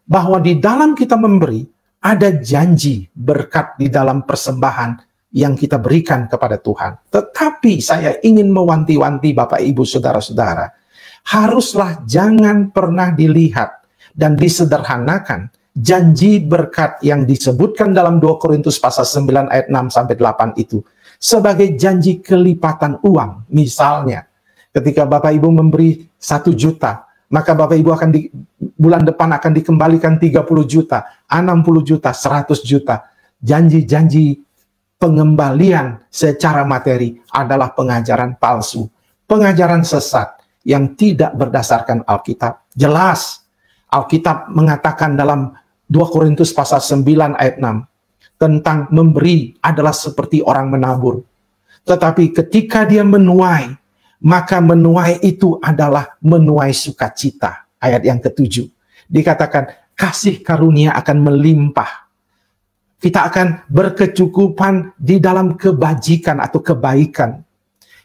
bahwa di dalam kita memberi, ada janji berkat di dalam persembahan yang kita berikan kepada Tuhan. Tetapi saya ingin mewanti-wanti Bapak Ibu Saudara-saudara, haruslah jangan pernah dilihat dan disederhanakan janji berkat yang disebutkan dalam 2 Korintus pasal 9 ayat 6 sampai 8 itu sebagai janji kelipatan uang. Misalnya, ketika Bapak Ibu memberi 1 juta, maka Bapak Ibu akan bulan depan akan dikembalikan 30 juta, 60 juta, 100 juta. Janji-janji pengembalian secara materi adalah pengajaran palsu, pengajaran sesat yang tidak berdasarkan Alkitab. Jelas, Alkitab mengatakan dalam 2 Korintus pasal 9 ayat 6, tentang memberi adalah seperti orang menabur. Tetapi ketika dia menuai, maka menuai itu adalah menuai sukacita. Ayat yang ke-7 dikatakan kasih karunia akan melimpah. Kita akan berkecukupan di dalam kebajikan atau kebaikan.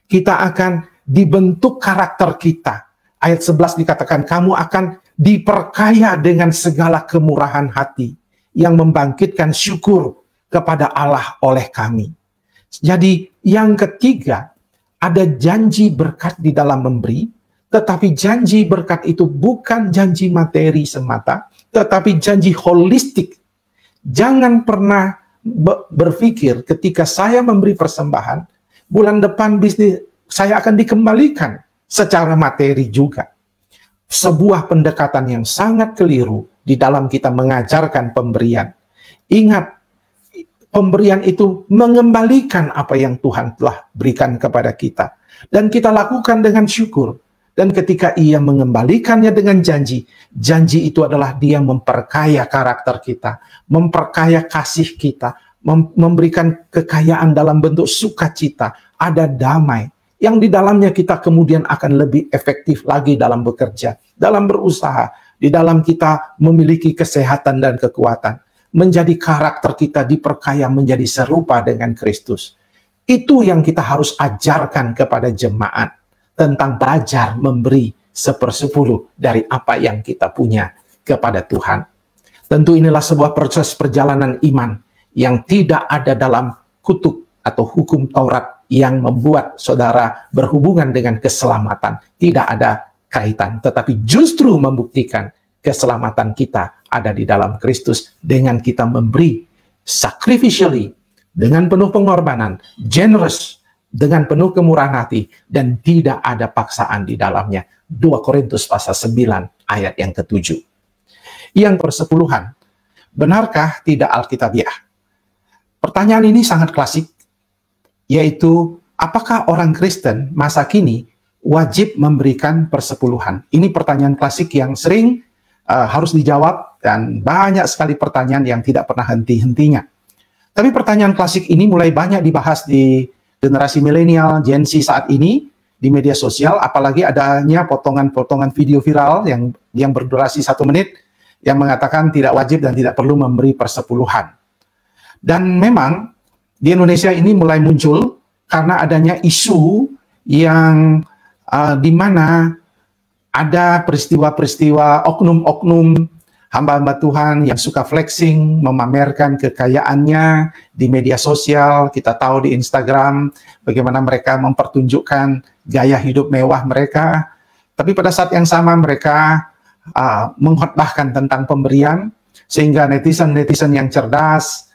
Kita akan dibentuk karakter kita. Ayat 11 dikatakan kamu akan diperkaya dengan segala kemurahan hati yang membangkitkan syukur kepada Allah oleh kami. Jadi yang ketiga, ada janji berkat di dalam memberi, tetapi janji berkat itu bukan janji materi semata, tetapi janji holistik. Jangan pernah berpikir ketika saya memberi persembahan, bulan depan bisnis saya akan dikembalikan secara materi juga. Sebuah pendekatan yang sangat keliru di dalam kita mengajarkan pemberian. Ingat, pemberian itu mengembalikan apa yang Tuhan telah berikan kepada kita. Dan kita lakukan dengan syukur. Dan ketika ia mengembalikannya dengan janji, janji itu adalah dia memperkaya karakter kita, memperkaya kasih kita, memberikan kekayaan dalam bentuk sukacita, ada damai, yang di dalamnya kita kemudian akan lebih efektif lagi dalam bekerja, dalam berusaha, di dalam kita memiliki kesehatan dan kekuatan. Menjadi karakter kita diperkaya menjadi serupa dengan Kristus. Itu yang kita harus ajarkan kepada jemaat tentang belajar memberi 1/10 dari apa yang kita punya kepada Tuhan. Tentu inilah sebuah proses perjalanan iman yang tidak ada dalam kutub atau hukum Taurat yang membuat saudara berhubungan dengan keselamatan. Tidak ada kaitan, tetapi justru membuktikan keselamatan kita ada di dalam Kristus dengan kita memberi sacrificially, dengan penuh pengorbanan, generous, dengan penuh kemurahan hati, dan tidak ada paksaan di dalamnya. 2 Korintus pasal 9 ayat yang ke-7. Yang persepuluhan, benarkah tidak alkitabiah? Pertanyaan ini sangat klasik, yaitu apakah orang Kristen masa kini wajib memberikan persepuluhan? Ini pertanyaan klasik yang sering harus dijawab, dan banyak sekali pertanyaan yang tidak pernah henti-hentinya. Tapi pertanyaan klasik ini mulai banyak dibahas di generasi milenial, Gen Z saat ini, di media sosial, apalagi adanya potongan-potongan video viral yang berdurasi 1 menit, yang mengatakan tidak wajib dan tidak perlu memberi persepuluhan. Dan memang, di Indonesia ini mulai muncul, karena adanya isu yang di mana ada peristiwa-peristiwa oknum-oknum hamba-hamba Tuhan yang suka flexing, memamerkan kekayaannya di media sosial. Kita tahu di Instagram bagaimana mereka mempertunjukkan gaya hidup mewah mereka. Tapi pada saat yang sama mereka mengkhotbahkan tentang pemberian, sehingga netizen-netizen yang cerdas,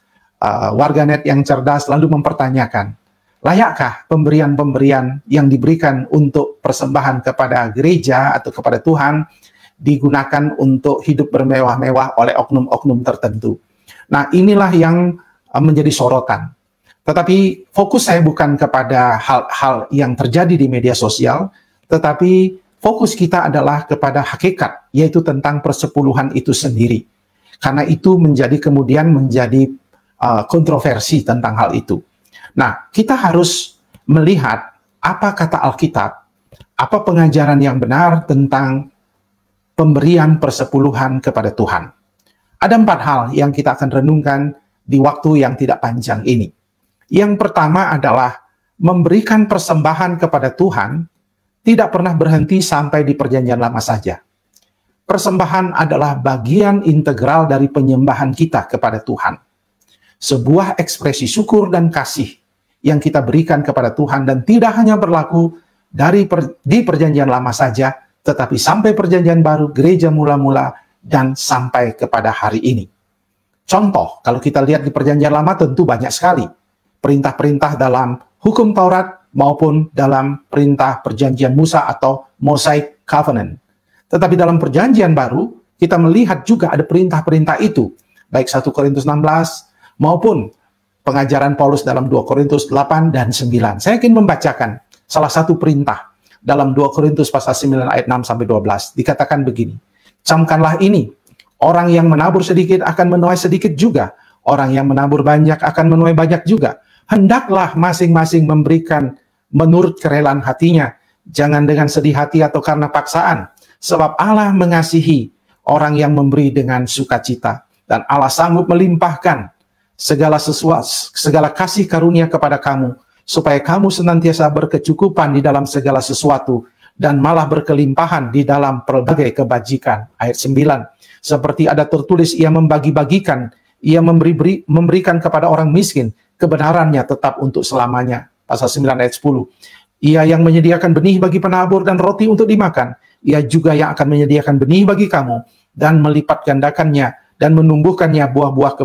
warganet yang cerdas lalu mempertanyakan, layakkah pemberian-pemberian yang diberikan untuk persembahan kepada gereja atau kepada Tuhan digunakan untuk hidup bermewah-mewah oleh oknum-oknum tertentu? Nah, inilah yang menjadi sorotan. Tetapi fokus saya bukan kepada hal-hal yang terjadi di media sosial, tetapi fokus kita adalah kepada hakikat, yaitu tentang persepuluhan itu sendiri. Karena itu kemudian menjadi kontroversi tentang hal itu. Nah, kita harus melihat apa kata Alkitab, apa pengajaran yang benar tentang pemberian persepuluhan kepada Tuhan. Ada 4 hal yang kita akan renungkan di waktu yang tidak panjang ini. Yang pertama adalah memberikan persembahan kepada Tuhan tidak pernah berhenti sampai di perjanjian lama saja. Persembahan adalah bagian integral dari penyembahan kita kepada Tuhan. Sebuah ekspresi syukur dan kasih yang kita berikan kepada Tuhan, dan tidak hanya berlaku di perjanjian lama saja, tetapi sampai perjanjian baru, gereja mula-mula, dan sampai kepada hari ini. Contoh, kalau kita lihat di perjanjian lama tentu banyak sekali perintah-perintah dalam hukum Taurat maupun dalam perintah perjanjian Musa atau Mosaic Covenant. Tetapi dalam perjanjian baru, kita melihat juga ada perintah-perintah itu, baik 1 Korintus 16 maupun pengajaran Paulus dalam 2 Korintus 8 dan 9. Saya ingin membacakan salah satu perintah dalam 2 Korintus pasal 9 ayat 6 sampai 12. Dikatakan begini, "Camkanlah ini, orang yang menabur sedikit akan menuai sedikit juga, orang yang menabur banyak akan menuai banyak juga. Hendaklah masing-masing memberikan menurut kerelaan hatinya, jangan dengan sedih hati atau karena paksaan, sebab Allah mengasihi orang yang memberi dengan sukacita, dan Allah sanggup melimpahkan segala kasih karunia kepada kamu, supaya kamu senantiasa berkecukupan di dalam segala sesuatu, dan malah berkelimpahan di dalam pelbagai kebajikan." Ayat 9, "Seperti ada tertulis, ia membagi-bagikan, ia memberikan kepada orang miskin, kebenarannya tetap untuk selamanya." Pasal 9 ayat 10, "Ia yang menyediakan benih bagi penabur dan roti untuk dimakan, ia juga yang akan menyediakan benih bagi kamu dan melipat gandakannya dan menumbuhkan buah-buah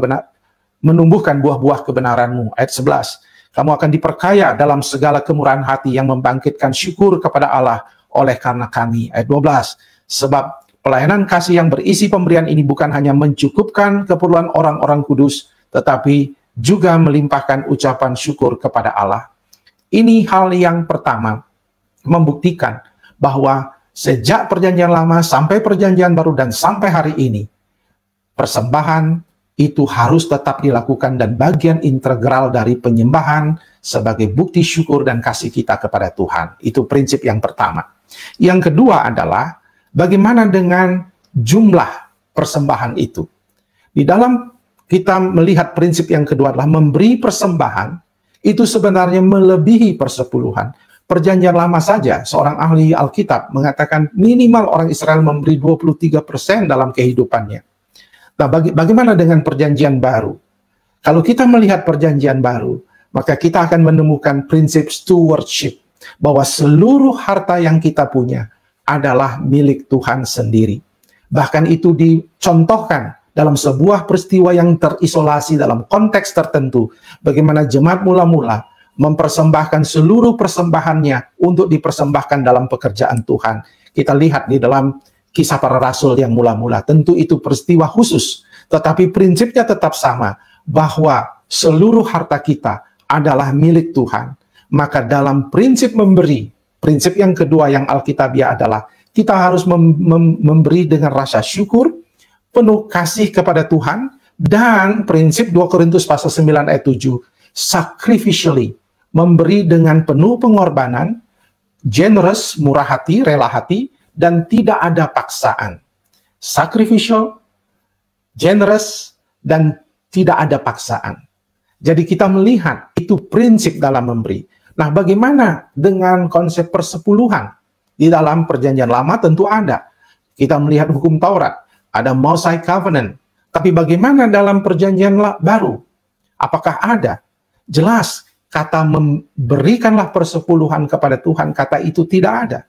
kebenaranmu." Ayat 11, "Kamu akan diperkaya dalam segala kemurahan hati yang membangkitkan syukur kepada Allah oleh karena kami." Ayat 12, "Sebab pelayanan kasih yang berisi pemberian ini bukan hanya mencukupkan keperluan orang-orang kudus, tetapi juga melimpahkan ucapan syukur kepada Allah." Ini hal yang pertama, membuktikan bahwa sejak perjanjian lama sampai perjanjian baru dan sampai hari ini, persembahan itu harus tetap dilakukan dan bagian integral dari penyembahan sebagai bukti syukur dan kasih kita kepada Tuhan. Itu prinsip yang pertama. Yang kedua adalah bagaimana dengan jumlah persembahan itu. Di dalam kita melihat prinsip yang kedua adalah memberi persembahan itu sebenarnya melebihi persepuluhan. Perjanjian lama saja, seorang ahli Alkitab mengatakan minimal orang Israel memberi 23% dalam kehidupannya. Nah, bagaimana dengan perjanjian baru? Kalau kita melihat perjanjian baru, maka kita akan menemukan prinsip stewardship, bahwa seluruh harta yang kita punya adalah milik Tuhan sendiri. Bahkan itu dicontohkan dalam sebuah peristiwa yang terisolasi dalam konteks tertentu, bagaimana jemaat mula-mula mempersembahkan seluruh persembahannya untuk dipersembahkan dalam pekerjaan Tuhan. Kita lihat di dalam Kisah Para Rasul yang mula-mula, tentu itu peristiwa khusus, tetapi prinsipnya tetap sama, bahwa seluruh harta kita adalah milik Tuhan. Maka dalam prinsip memberi, prinsip yang kedua yang Alkitabiah adalah kita harus memberi dengan rasa syukur, penuh kasih kepada Tuhan, dan prinsip 2 Korintus pasal 9 ayat 7, sacrificially, memberi dengan penuh pengorbanan, generous, murah hati, rela hati, dan tidak ada paksaan. Sacrificial, generous, dan tidak ada paksaan. Jadi kita melihat itu prinsip dalam memberi. Nah, bagaimana dengan konsep persepuluhan? Di dalam perjanjian lama tentu ada. Kita melihat hukum Taurat, ada Mosaic Covenant. Tapi bagaimana dalam perjanjian baru? Apakah ada? Jelas, kata memberikanlah persepuluhan kepada Tuhan, kata itu tidak ada.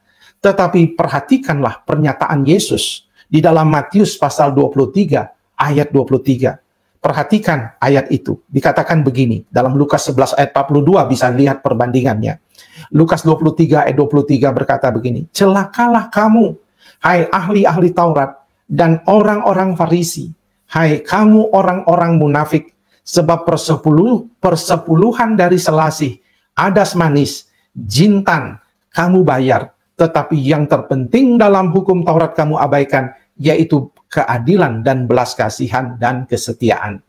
Tetapi perhatikanlah pernyataan Yesus di dalam Matius pasal 23 ayat 23. Perhatikan ayat itu. Dikatakan begini, dalam Lukas 11 ayat 42 bisa lihat perbandingannya. Lukas 23 ayat 23 berkata begini, "Celakalah kamu, hai ahli-ahli Taurat dan orang-orang Farisi, hai kamu orang-orang munafik, sebab persepuluhan dari selasih, adas manis, jintan, kamu bayar, tetapi yang terpenting dalam hukum Taurat kamu abaikan, yaitu keadilan dan belas kasihan dan kesetiaan."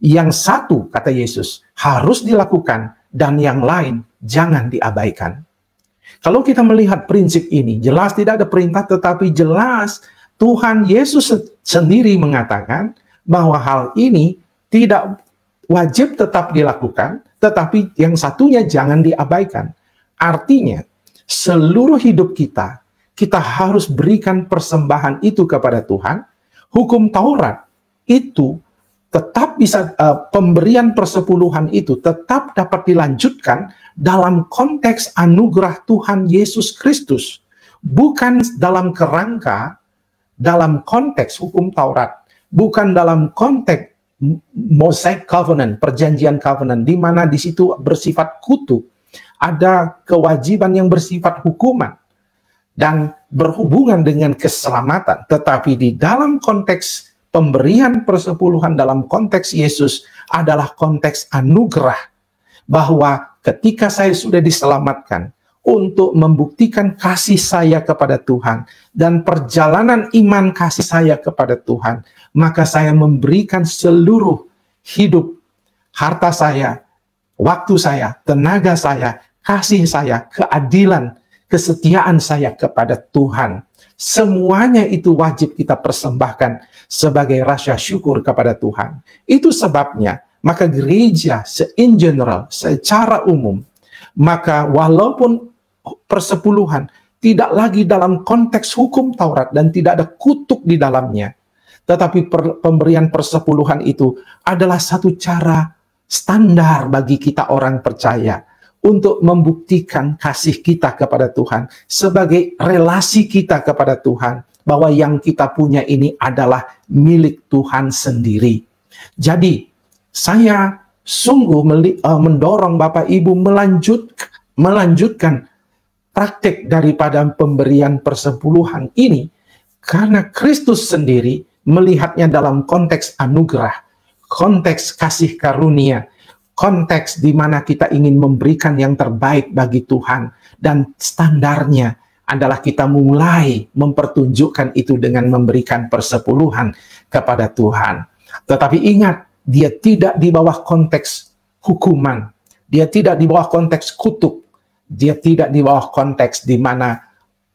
Yang satu, kata Yesus, harus dilakukan, dan yang lain jangan diabaikan. Kalau kita melihat prinsip ini, jelas tidak ada perintah, tetapi jelas Tuhan Yesus sendiri mengatakan bahwa hal ini tidak wajib tetap dilakukan, tetapi yang satunya jangan diabaikan. Artinya, seluruh hidup kita kita harus berikan persembahan itu kepada Tuhan, hukum Taurat itu tetap bisa, pemberian persepuluhan itu tetap dapat dilanjutkan dalam konteks anugerah Tuhan Yesus Kristus, bukan dalam kerangka, dalam konteks hukum Taurat, bukan dalam konteks Mosaic Covenant, perjanjian covenant, di mana di situ bersifat kutuk, ada kewajiban yang bersifat hukuman dan berhubungan dengan keselamatan. Tetapi di dalam konteks pemberian persepuluhan dalam konteks Yesus adalah konteks anugerah, bahwa ketika saya sudah diselamatkan, untuk membuktikan kasih saya kepada Tuhan dan perjalanan iman kasih saya kepada Tuhan, maka saya memberikan seluruh hidup, harta saya, waktu saya, tenaga saya, kasih saya, keadilan, kesetiaan saya kepada Tuhan. Semuanya itu wajib kita persembahkan sebagai rasa syukur kepada Tuhan. Itu sebabnya, maka gereja in general, secara umum, maka walaupun persepuluhan tidak lagi dalam konteks hukum Taurat dan tidak ada kutuk di dalamnya, tetapi pemberian persepuluhan itu adalah satu cara standar bagi kita orang percaya untuk membuktikan kasih kita kepada Tuhan, sebagai relasi kita kepada Tuhan, bahwa yang kita punya ini adalah milik Tuhan sendiri. Jadi, saya sungguh mendorong Bapak Ibu melanjutkan praktik daripada pemberian persepuluhan ini, karena Kristus sendiri melihatnya dalam konteks anugerah, konteks kasih karunia, konteks di mana kita ingin memberikan yang terbaik bagi Tuhan, dan standarnya adalah kita mulai mempertunjukkan itu dengan memberikan persepuluhan kepada Tuhan. Tetapi ingat, dia tidak di bawah konteks hukuman, dia tidak di bawah konteks kutuk, dia tidak di bawah konteks di mana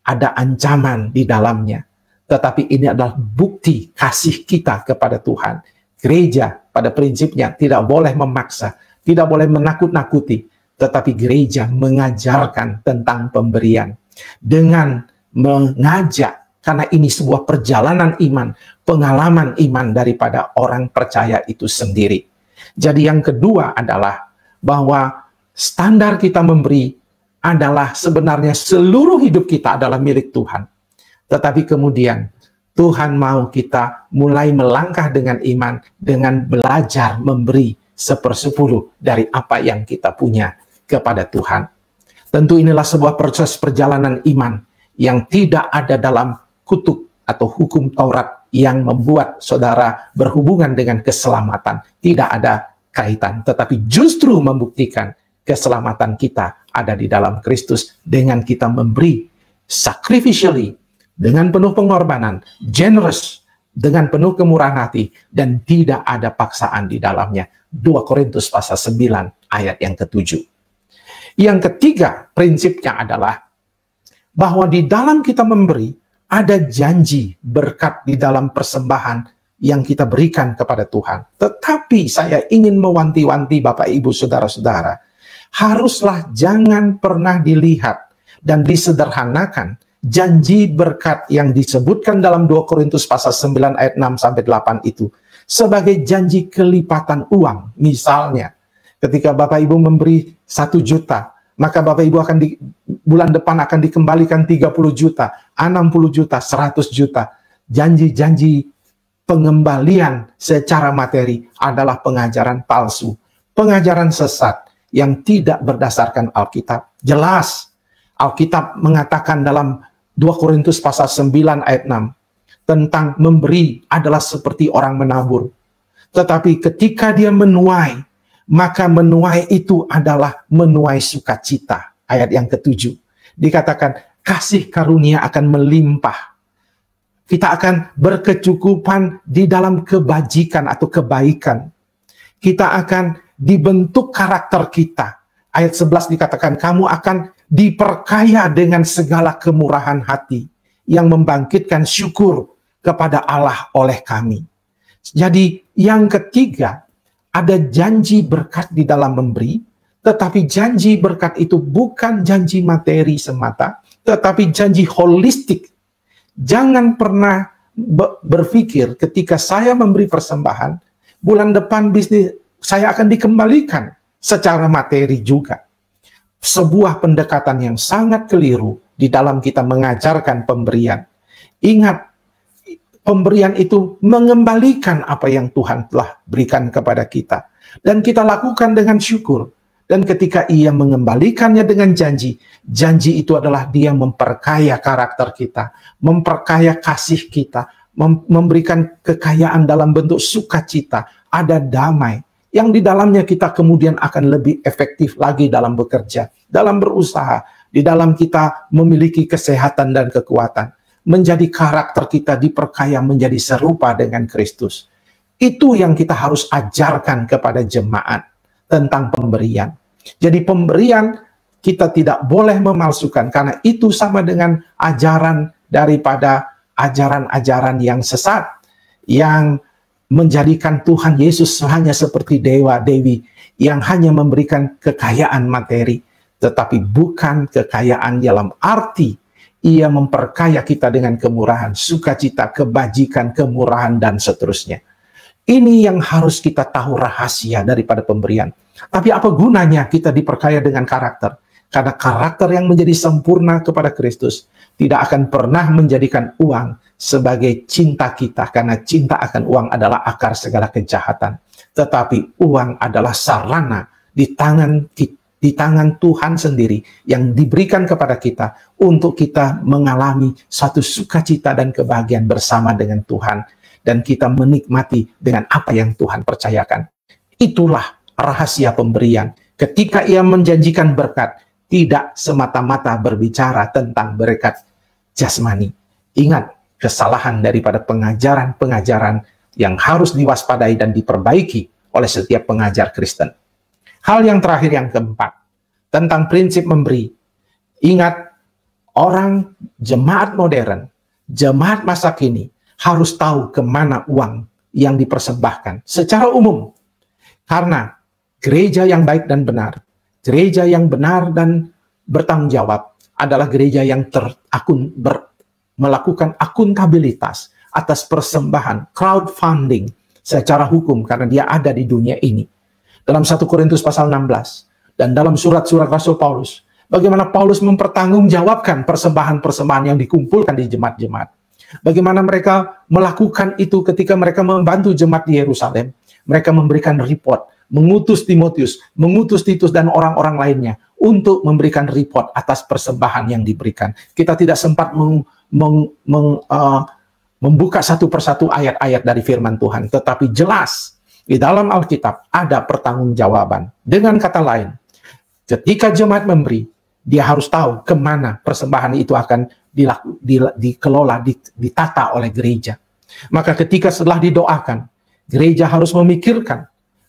ada ancaman di dalamnya. Tetapi ini adalah bukti kasih kita kepada Tuhan. Gereja pada prinsipnya tidak boleh memaksa, tidak boleh menakut-nakuti, tetapi gereja mengajarkan tentang pemberian dengan mengajak, karena ini sebuah perjalanan iman, pengalaman iman daripada orang percaya itu sendiri. Jadi yang kedua adalah bahwa standar kita memberi adalah sebenarnya seluruh hidup kita adalah milik Tuhan. Tetapi kemudian Tuhan mau kita mulai melangkah dengan iman, dengan belajar memberi 1/10 dari apa yang kita punya kepada Tuhan. Tentu inilah sebuah proses perjalanan iman yang tidak ada dalam kutuk atau hukum Taurat yang membuat saudara berhubungan dengan keselamatan. Tidak ada kaitan, tetapi justru membuktikan keselamatan kita ada di dalam Kristus dengan kita memberi sacrificially, dengan penuh pengorbanan, generous, dengan penuh kemurahan hati, dan tidak ada paksaan di dalamnya. 2 Korintus pasal 9 ayat yang ke-7. Yang ketiga prinsipnya adalah bahwa di dalam kita memberi ada janji berkat di dalam persembahan yang kita berikan kepada Tuhan. Tetapi saya ingin mewanti-wanti Bapak Ibu Saudara-saudara, haruslah jangan pernah dilihat dan disederhanakan janji berkat yang disebutkan dalam 2 Korintus pasal 9 ayat 6 sampai 8 itu sebagai janji kelipatan uang. Misalnya, ketika Bapak Ibu memberi 1 juta, maka Bapak Ibu akan bulan depan akan dikembalikan 30 juta, 60 juta, 100 juta. Janji-janji pengembalian secara materi adalah pengajaran palsu, pengajaran sesat yang tidak berdasarkan Alkitab. Jelas, Alkitab mengatakan dalam 2 Korintus pasal 9 ayat 6, tentang memberi adalah seperti orang menabur. Tetapi ketika dia menuai, maka menuai itu adalah menuai sukacita. Ayat yang ke-7, dikatakan kasih karunia akan melimpah. Kita akan berkecukupan di dalam kebajikan atau kebaikan. Kita akan dibentuk karakter kita. Ayat 11 dikatakan, kamu akan diperkaya dengan segala kemurahan hati yang membangkitkan syukur kepada Allah oleh kami. Jadi yang ketiga, ada janji berkat di dalam memberi, tetapi janji berkat itu bukan janji materi semata, tetapi janji holistik. Jangan pernah berpikir ketika saya memberi persembahan, bulan depan bisnis saya akan dikembalikan secara materi juga. Sebuah pendekatan yang sangat keliru di dalam kita mengajarkan pemberian. Ingat, pemberian itu mengembalikan apa yang Tuhan telah berikan kepada kita. Dan kita lakukan dengan syukur. Dan ketika ia mengembalikannya dengan janji, janji itu adalah dia memperkaya karakter kita, memperkaya kasih kita, memberikan kekayaan dalam bentuk sukacita, ada damai, yang di dalamnya kita kemudian akan lebih efektif lagi dalam bekerja, dalam berusaha, di dalam kita memiliki kesehatan dan kekuatan, menjadi karakter kita diperkaya menjadi serupa dengan Kristus. Itu yang kita harus ajarkan kepada jemaat tentang pemberian. Jadi pemberian kita tidak boleh memalsukan, karena itu sama dengan ajaran daripada ajaran-ajaran yang sesat, yang menjadikan Tuhan Yesus hanya seperti dewa-dewi yang hanya memberikan kekayaan materi, tetapi bukan kekayaan dalam arti ia memperkaya kita dengan kemurahan, sukacita, kebajikan, kemurahan, dan seterusnya. Ini yang harus kita tahu rahasia daripada pemberian. Tapi apa gunanya kita diperkaya dengan karakter? Karena karakter yang menjadi sempurna kepada Kristus tidak akan pernah menjadikan uang sebagai cinta kita, karena cinta akan uang adalah akar segala kejahatan. Tetapi uang adalah sarana di tangan Tuhan sendiri yang diberikan kepada kita untuk kita mengalami satu sukacita dan kebahagiaan bersama dengan Tuhan, dan kita menikmati dengan apa yang Tuhan percayakan. Itulah rahasia pemberian. Ketika ia menjanjikan berkat, tidak semata-mata berbicara tentang berkat jasmani. Ingat, kesalahan daripada pengajaran-pengajaran yang harus diwaspadai dan diperbaiki oleh setiap pengajar Kristen. Hal yang terakhir, yang keempat, tentang prinsip memberi. Ingat, orang jemaat modern, jemaat masa kini, harus tahu kemana uang yang dipersembahkan secara umum. Karena gereja yang baik dan benar, gereja yang benar dan bertanggung jawab adalah gereja yang melakukan akuntabilitas atas persembahan, crowdfunding secara hukum, karena dia ada di dunia ini. Dalam 1 Korintus pasal 16 dan dalam surat-surat Rasul Paulus, bagaimana Paulus mempertanggungjawabkan persembahan-persembahan yang dikumpulkan di jemaat-jemaat. Bagaimana mereka melakukan itu ketika mereka membantu jemaat di Yerusalem. Mereka memberikan report, mengutus Timotius, mengutus Titus dan orang-orang lainnya untuk memberikan report atas persembahan yang diberikan. Kita tidak sempat membuka satu persatu ayat-ayat dari firman Tuhan, tetapi jelas di dalam Alkitab ada pertanggungjawaban. Dengan kata lain, ketika jemaat memberi, dia harus tahu kemana persembahan itu akan dikelola, ditata oleh gereja. Maka ketika setelah didoakan, gereja harus memikirkan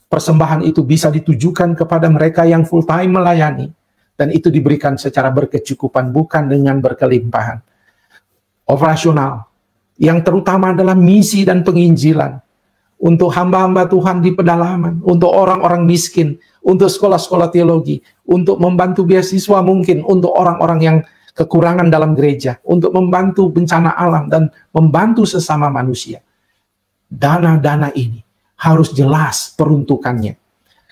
persembahan itu bisa ditujukan kepada mereka yang full time melayani, dan itu diberikan secara berkecukupan, bukan dengan berkelimpahan. Operasional, yang terutama adalah misi dan penginjilan, untuk hamba-hamba Tuhan di pedalaman, untuk orang-orang miskin, untuk sekolah-sekolah teologi, untuk membantu beasiswa mungkin, untuk orang-orang yang kekurangan dalam gereja, untuk membantu bencana alam, dan membantu sesama manusia. Dana-dana ini harus jelas peruntukannya.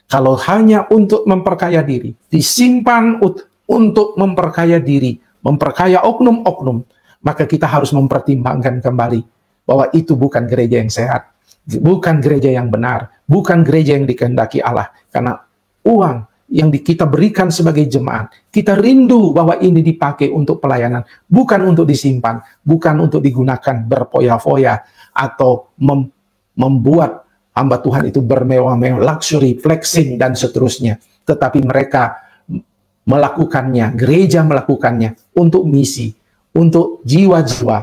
Kalau hanya untuk memperkaya diri, disimpan untuk memperkaya diri, memperkaya oknum-oknum, maka kita harus mempertimbangkan kembali bahwa itu bukan gereja yang sehat, bukan gereja yang benar, bukan gereja yang dikehendaki Allah. Karena uang yang kita berikan sebagai jemaat, kita rindu bahwa ini dipakai untuk pelayanan, bukan untuk disimpan, bukan untuk digunakan berfoya-foya atau membuat hamba Tuhan itu bermewah-mewah, luxury, flexing, dan seterusnya. Tetapi mereka melakukannya, gereja melakukannya untuk misi, untuk jiwa-jiwa,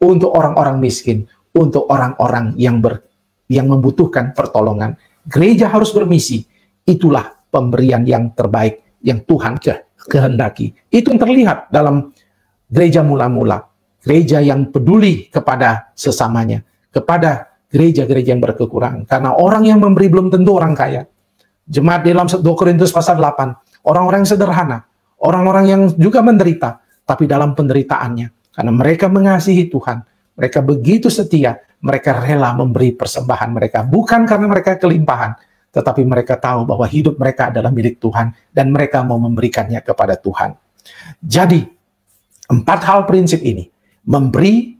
untuk orang-orang miskin, untuk orang-orang yang membutuhkan pertolongan. Gereja harus bermisi. Itulah pemberian yang terbaik yang Tuhan kehendaki. Itu yang terlihat dalam gereja mula-mula. Gereja yang peduli kepada sesamanya, kepada gereja-gereja yang berkekurangan. Karena orang yang memberi belum tentu orang kaya. Jemaat dalam 2 Korintus pasal 8, orang-orang yang sederhana, orang-orang yang juga menderita, tapi dalam penderitaannya. Karena mereka mengasihi Tuhan, mereka begitu setia, mereka rela memberi persembahan mereka. Bukan karena mereka kelimpahan, tetapi mereka tahu bahwa hidup mereka adalah milik Tuhan, dan mereka mau memberikannya kepada Tuhan. Jadi, 4 hal prinsip ini, memberi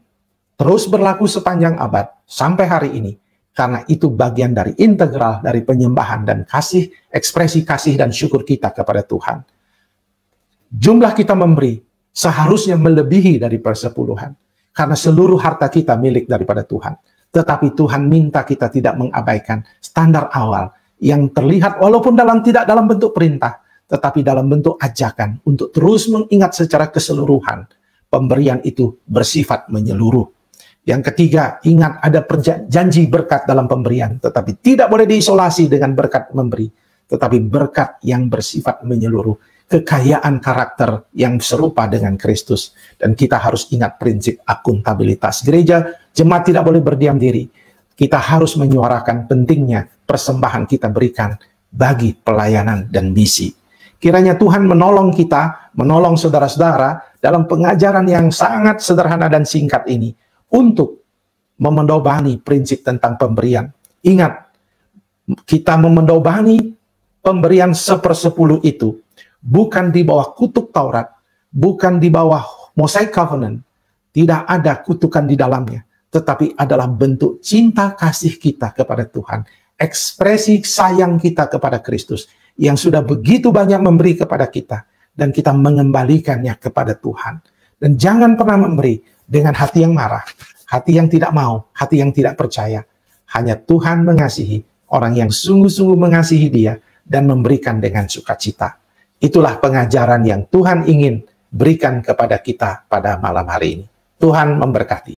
terus berlaku sepanjang abad, sampai hari ini, karena itu bagian dari integral dari penyembahan dan kasih, ekspresi kasih dan syukur kita kepada Tuhan. Jumlah kita memberi seharusnya melebihi dari persepuluhan, karena seluruh harta kita milik daripada Tuhan. Tetapi Tuhan minta kita tidak mengabaikan standar awal yang terlihat walaupun tidak dalam bentuk perintah, tetapi dalam bentuk ajakan untuk terus mengingat secara keseluruhan. Pemberian itu bersifat menyeluruh. Yang ketiga, ingat ada janji berkat dalam pemberian, tetapi tidak boleh diisolasi dengan berkat memberi, tetapi berkat yang bersifat menyeluruh. Kekayaan karakter yang serupa dengan Kristus. Dan kita harus ingat prinsip akuntabilitas. Gereja, jemaat tidak boleh berdiam diri. Kita harus menyuarakan pentingnya persembahan kita berikan bagi pelayanan dan misi. Kiranya Tuhan menolong kita, menolong saudara-saudara dalam pengajaran yang sangat sederhana dan singkat ini untuk memendobani prinsip tentang pemberian. Ingat, kita memendobani pemberian 1/10 itu bukan di bawah kutuk Taurat, bukan di bawah Mosaic Covenant, tidak ada kutukan di dalamnya, tetapi adalah bentuk cinta kasih kita kepada Tuhan, ekspresi sayang kita kepada Kristus, yang sudah begitu banyak memberi kepada kita, dan kita mengembalikannya kepada Tuhan. Dan jangan pernah memberi dengan hati yang marah, hati yang tidak mau, hati yang tidak percaya. Hanya Tuhan mengasihi orang yang sungguh-sungguh mengasihi Dia, dan memberikan dengan sukacita. Itulah pengajaran yang Tuhan ingin berikan kepada kita pada malam hari ini. Tuhan memberkati.